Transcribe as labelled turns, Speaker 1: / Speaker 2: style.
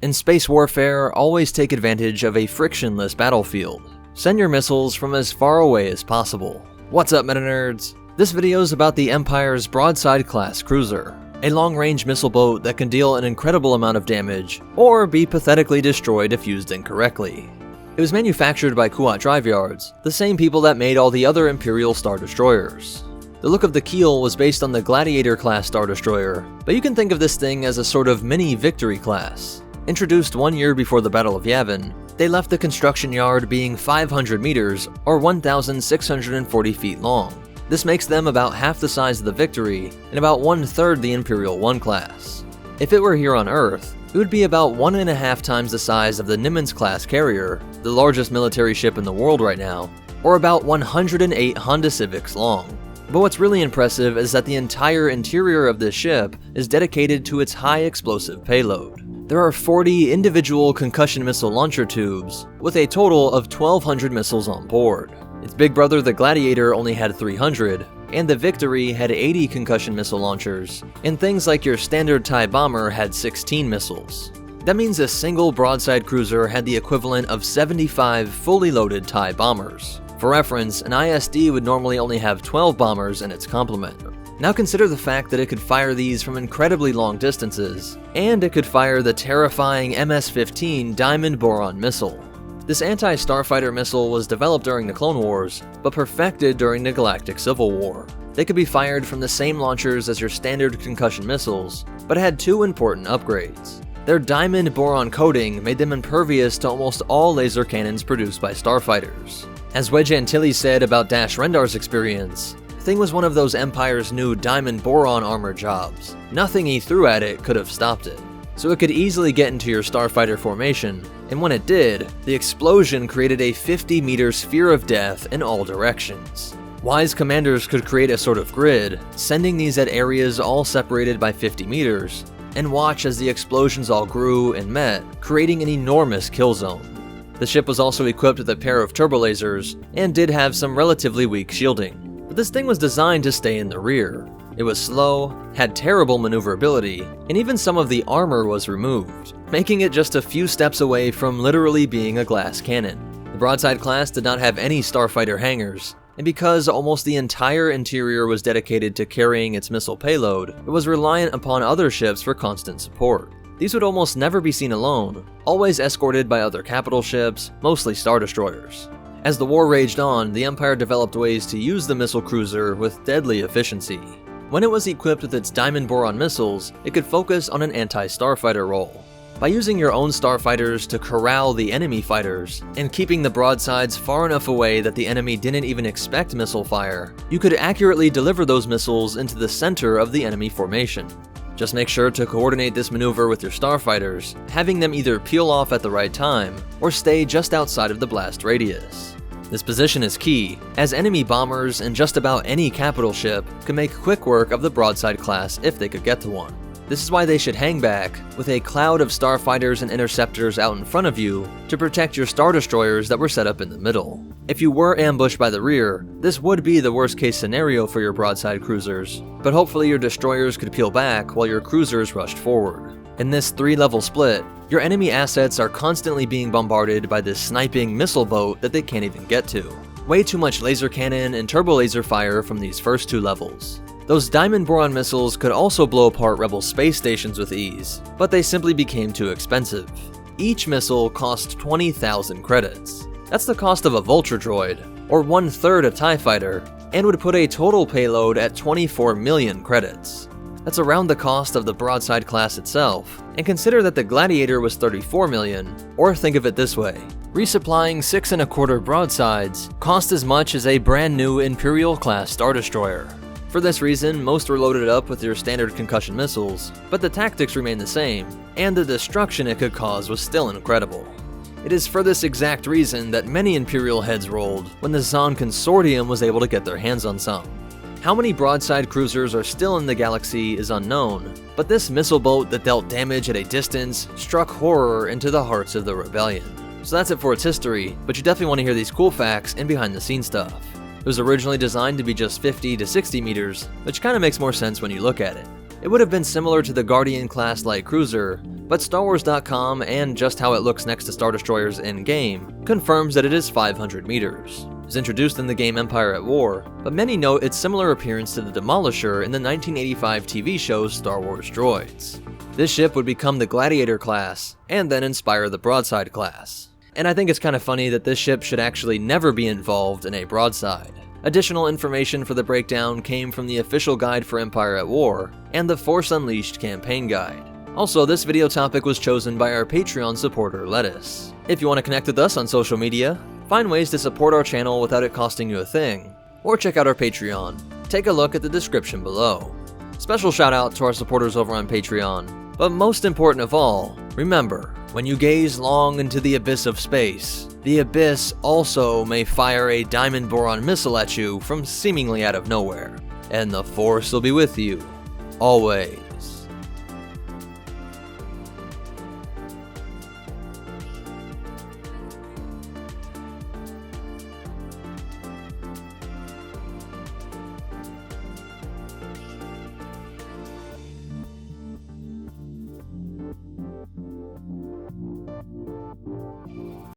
Speaker 1: In space warfare, always take advantage of a frictionless battlefield. Send your missiles from as far away as possible. What's up, meta nerds? This video is about the Empire's Broadside-class Cruiser, a long-range missile boat that can deal an incredible amount of damage, or be pathetically destroyed if used incorrectly. It was manufactured by Kuat Drive Yards, the same people that made all the other Imperial Star Destroyers. The look of the keel was based on the Gladiator-class Star Destroyer, but you can think of this thing as a sort of mini Victory class. Introduced 1 year before the Battle of Yavin, they left the construction yard being 500 meters, or 1,640 feet long. This makes them about half the size of the Victory, and about 1/3 the Imperial 1 class. If it were here on Earth, it would be about 1.5 times the size of the Nimitz-class carrier, the largest military ship in the world right now, or about 108 Honda Civics long. But what's really impressive is that the entire interior of this ship is dedicated to its high explosive payload. There are 40 individual concussion missile launcher tubes, with a total of 1,200 missiles on board. Its big brother, the Gladiator, only had 300, and the Victory had 80 concussion missile launchers, and things like your standard TIE bomber had 16 missiles. That means a single broadside cruiser had the equivalent of 75 fully loaded TIE bombers. For reference, an ISD would normally only have 12 bombers in its complement. Now consider the fact that it could fire these from incredibly long distances, and it could fire the terrifying MS-15 Diamond Boron missile. This anti-starfighter missile was developed during the Clone Wars, but perfected during the Galactic Civil War. They could be fired from the same launchers as your standard concussion missiles, but had two important upgrades. Their Diamond Boron coating made them impervious to almost all laser cannons produced by starfighters. As Wedge Antilles said about Dash Rendar's experience, the thing was one of those Empire's new Diamond Boron armor jobs. Nothing he threw at it could have stopped it. So it could easily get into your starfighter formation, and when it did, the explosion created a 50-meter sphere of death in all directions. Wise commanders could create a sort of grid, sending these at areas all separated by 50 meters, and watch as the explosions all grew and met, creating an enormous kill zone. The ship was also equipped with a pair of turbolasers, and did have some relatively weak shielding. But this thing was designed to stay in the rear. It was slow, had terrible maneuverability, and even some of the armor was removed, making it just a few steps away from literally being a glass cannon. The Broadside class did not have any starfighter hangars, and because almost the entire interior was dedicated to carrying its missile payload, it was reliant upon other ships for constant support. These would almost never be seen alone, always escorted by other capital ships, mostly Star Destroyers. As the war raged on, the Empire developed ways to use the missile cruiser with deadly efficiency. When it was equipped with its Diamond Boron missiles, it could focus on an anti-starfighter role. By using your own starfighters to corral the enemy fighters, and keeping the broadsides far enough away that the enemy didn't even expect missile fire, you could accurately deliver those missiles into the center of the enemy formation. Just make sure to coordinate this maneuver with your starfighters, having them either peel off at the right time, or stay just outside of the blast radius. This position is key, as enemy bombers and just about any capital ship can make quick work of the Broadside class if they could get to one. This is why they should hang back, with a cloud of starfighters and interceptors out in front of you to protect your Star Destroyers that were set up in the middle. If you were ambushed by the rear, this would be the worst case scenario for your broadside cruisers, but hopefully your destroyers could peel back while your cruisers rushed forward. In this 3-level split, your enemy assets are constantly being bombarded by this sniping missile boat that they can't even get to. Way too much laser cannon and turbo laser fire from these first 2 levels. Those Diamond Boron missiles could also blow apart rebel space stations with ease, but they simply became too expensive. Each missile cost 20,000 credits. That's the cost of a Vulture droid, or 1/3 a TIE fighter, and would put a total payload at 24 million credits. That's around the cost of the Broadside class itself, and consider that the Gladiator was 34 million, or think of it this way. Resupplying 6¼ broadsides cost as much as a brand new Imperial-class Star Destroyer. For this reason, most were loaded up with your standard concussion missiles, but the tactics remained the same, and the destruction it could cause was still incredible. It is for this exact reason that many Imperial heads rolled when the Zann Consortium was able to get their hands on some. How many broadside cruisers are still in the galaxy is unknown, but this missile boat that dealt damage at a distance struck horror into the hearts of the rebellion. So that's it for its history, but you definitely want to hear these cool facts and behind the scenes stuff. It was originally designed to be just 50 to 60 meters, which kinda makes more sense when you look at it. It would have been similar to the Guardian-class light cruiser, but StarWars.com and just how it looks next to Star Destroyers in-game confirms that it is 500 meters. It was introduced in the game Empire at War, but many note its similar appearance to the Demolisher in the 1985 TV show Star Wars Droids. This ship would become the Gladiator-class, and then inspire the Broadside-class. And I think it's kind of funny that this ship should actually never be involved in a broadside. Additional information for the breakdown came from the official guide for Empire at War, and the Force Unleashed campaign guide. Also, this video topic was chosen by our Patreon supporter, Lettuce. If you want to connect with us on social media, find ways to support our channel without it costing you a thing, or check out our Patreon, take a look at the description below. Special shout out to our supporters over on Patreon, but most important of all, remember, when you gaze long into the abyss of space, the abyss also may fire a diamond boron missile at you from seemingly out of nowhere, and the Force will be with you, always.